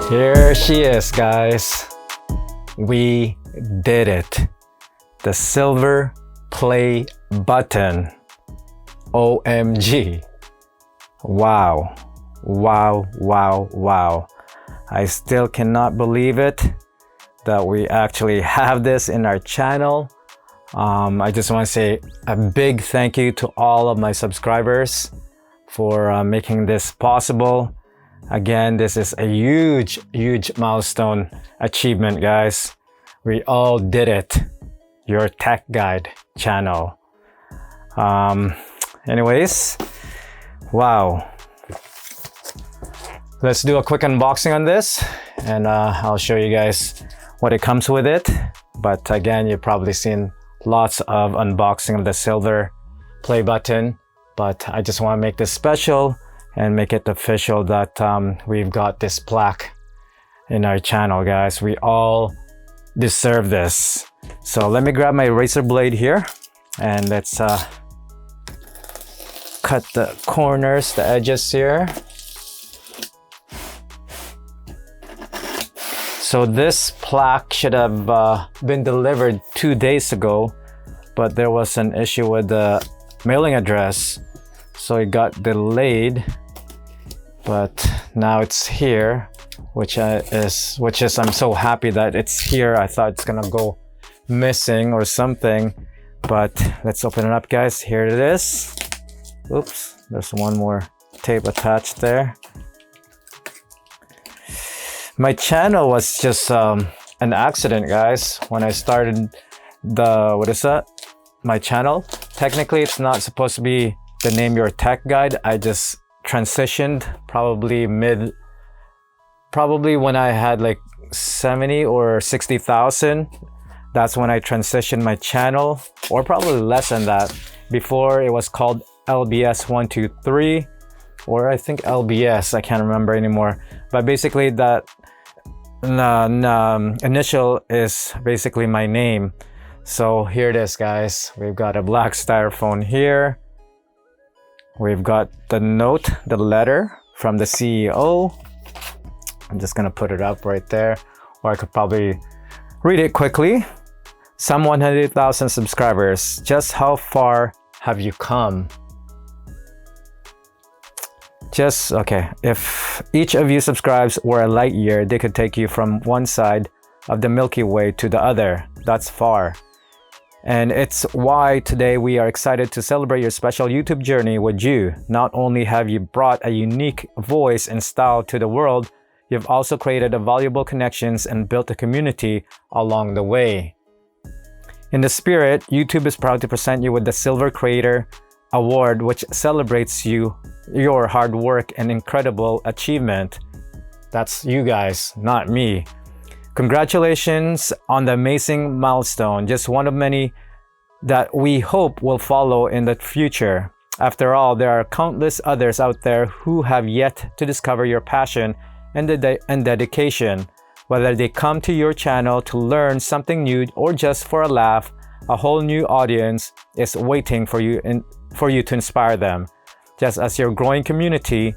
Here she is, guys. We did it. The silver play button. OMG. Wow. Wow, wow, wow. I still cannot believe it that we actually have this in our channel. I just want to say a big thank you to all of my subscribers for making this possible. Again, this is a huge milestone achievement, guys. We all did it. Your Tech Guide channel. Anyways, wow. Let's do a quick unboxing on this, and I'll show you guys what it comes with it. But again, you've probably seen lots of unboxing of the silver play button, but I just want to make this special and make it official that we've got this plaque in our channel, guys. We all deserve this. So let me grab my razor blade here, and let's cut the corners, the edges here. So this plaque should have been delivered 2 days ago, but there was an issue with the mailing address, so it got delayed. But now it's here, which is I'm so happy that it's here. I thought it's gonna go missing or something, but let's open it up, guys. Here it is. Oops, there's one more tape attached there. My channel was just an accident, guys. When I started my channel, technically it's not supposed to be the name Your Tech Guide. I just transitioned probably when I had like 70 or 60,000. That's when I transitioned my channel, or probably less than that. Before it was called LBS123, or I think LBS, I can't remember anymore. But basically that initial is basically my name. So here it is, guys. We've got a black styrofoam here. We've got the note, the letter from the CEO. I'm just gonna put it up right there, or I could probably read it quickly. Some 100,000 subscribers. Just how far have you come? Okay, if each of you subscribes were a light year, they could take you from one side of the Milky Way to the other. That's far. And it's why today we are excited to celebrate your special YouTube journey with you. Not only have you brought a unique voice and style to the world, you've also created a valuable connections and built a community along the way. In the spirit, YouTube is proud to present you with the Silver Creator Award, which celebrates your hard work and incredible achievement. That's you guys, not me. Congratulations on the amazing milestone, just one of many that we hope will follow in the future. After all, there are countless others out there who have yet to discover your passion and dedication. Whether they come to your channel to learn something new or just for a laugh, a whole new audience is waiting for you to inspire them, just as your growing community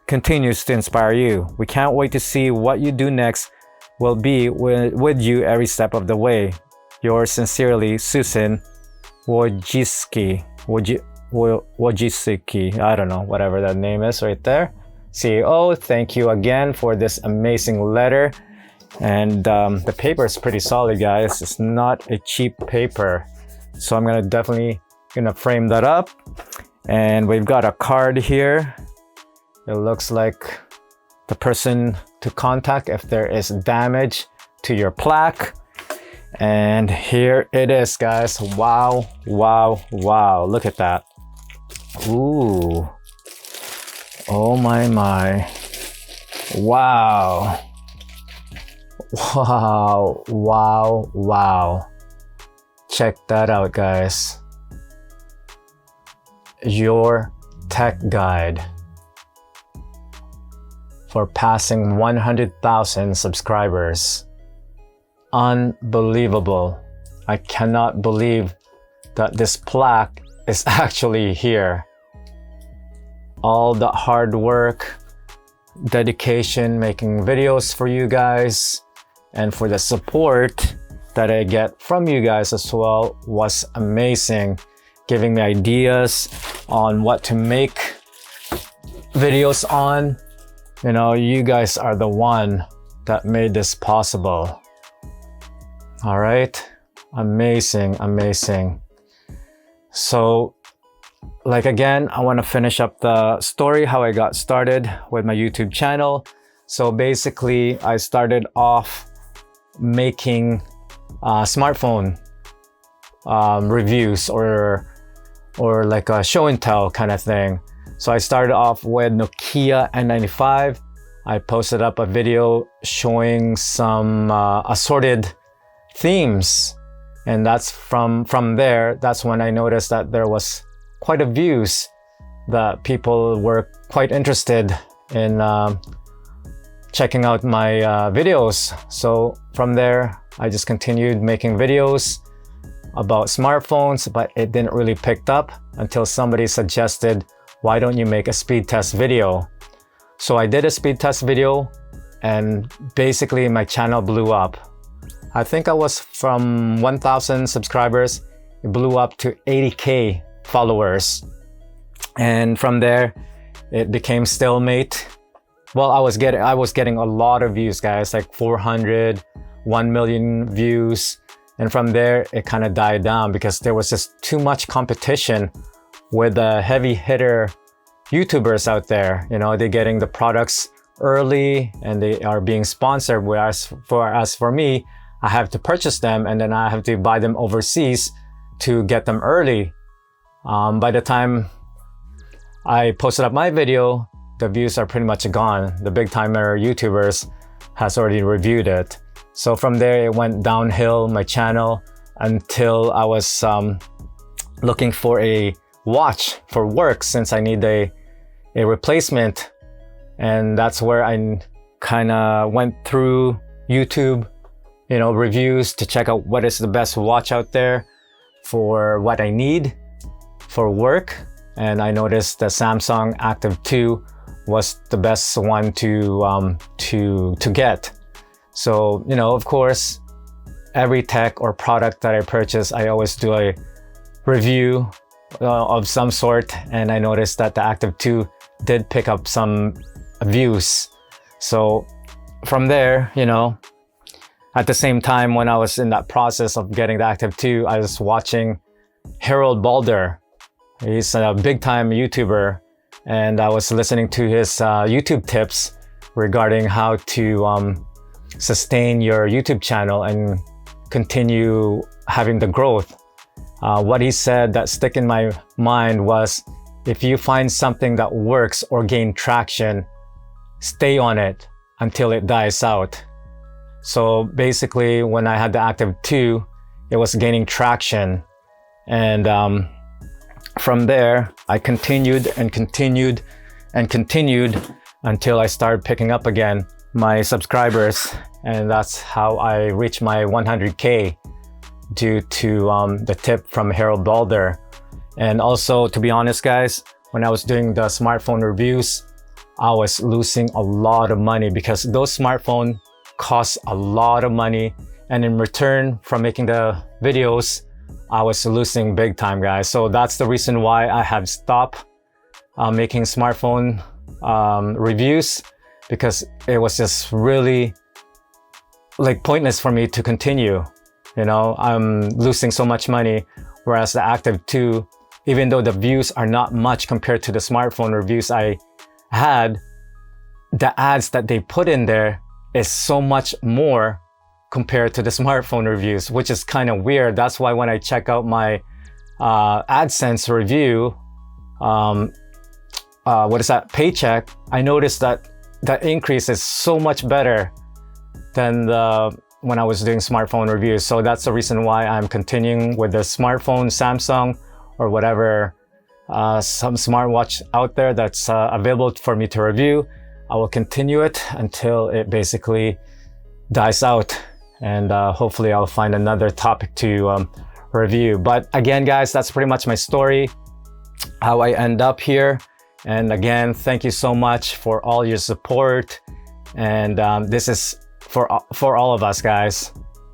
continues to inspire you. We can't wait to see what you do next. Will be with you every step of the way. Yours sincerely, Susan Wojcicki. I don't know, whatever that name is right there. CEO, thank you again for this amazing letter. And the paper is pretty solid, guys. It's not a cheap paper. So I'm definitely gonna frame that up. And we've got a card here. It looks like the person to contact if there is damage to your plaque. And here it is, guys. Wow, wow, wow. Look at that. Ooh. Oh my. Wow. Wow, wow, wow. Check that out, guys. Your Tech Guide. For passing 100,000 subscribers. Unbelievable. I cannot believe that this plaque is actually here. All the hard work, dedication making videos for you guys, and for the support that I get from you guys as well was amazing, giving me ideas on what to make videos on. You know, you guys are the one that made this possible. All right, amazing, amazing. So like again, I want to finish up the story how I got started with my YouTube channel. So basically I started off making smartphone reviews or like a show and tell kind of thing. So I started off with Nokia N95. I posted up a video showing some assorted themes, and that's from there, that's when I noticed that there was quite a views, that people were quite interested in checking out my videos. So from there, I just continued making videos about smartphones, but it didn't really pick up until somebody suggested, why don't you make a speed test video? So I did a speed test video, and basically my channel blew up. I think I was from 1,000 subscribers, it blew up to 80K followers. And from there, it became stalemate. Well, I was getting a lot of views, guys, like 400, 1 million views. And from there, it kind of died down because there was just too much competition with the heavy hitter YouTubers out there. You know, they're getting the products early and they are being sponsored, whereas for me, I have to purchase them and then I have to buy them overseas to get them early. By the time I posted up my video, the views are pretty much gone. The big timer YouTubers has already reviewed it. So from there, it went downhill, my channel, until I was looking for a watch for work, since I need a replacement. And that's where I kind of went through YouTube, you know, reviews to check out what is the best watch out there for what I need for work. And I noticed the Samsung Active 2 was the best one to get. So, you know, of course, every tech or product that I purchase, I always do a review of some sort. And I noticed that the Active 2 did pick up some views. So from there, you know, at the same time, when I was in that process of getting the Active 2, I was watching Harold Balder. He's a big time YouTuber. And I was listening to his YouTube tips regarding how to sustain your YouTube channel and continue having the growth. What he said that stuck in my mind was, if you find something that works or gain traction, stay on it until it dies out. So basically, when I had the Active 2, it was gaining traction. And from there, I continued and continued and continued until I started picking up again my subscribers. And that's how I reached my 100K due to the tip from Harold Balder. And also, to be honest, guys, when I was doing the smartphone reviews, I was losing a lot of money because those smartphones cost a lot of money. And in return from making the videos, I was losing big time, guys. So that's the reason why I have stopped making smartphone reviews, because it was just really like pointless for me to continue. You know, I'm losing so much money, whereas the Active 2, even though the views are not much compared to the smartphone reviews I had, the ads that they put in there is so much more compared to the smartphone reviews, which is kind of weird. That's why when I check out my AdSense review, what is that, paycheck, I noticed that the increase is so much better than when I was doing smartphone reviews. So that's the reason why I'm continuing with the smartphone, Samsung, or whatever some smartwatch out there that's available for me to review. I will continue it until it basically dies out. And hopefully I'll find another topic to review. But again, guys, that's pretty much my story, how I end up here And again, thank you so much for all your support. And this is for all of us, guys.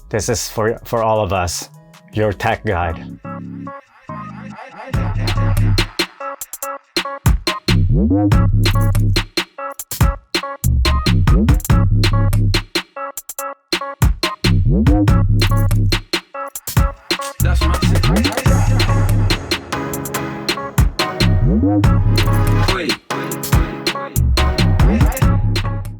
This is for all of us. Your Tech Guide.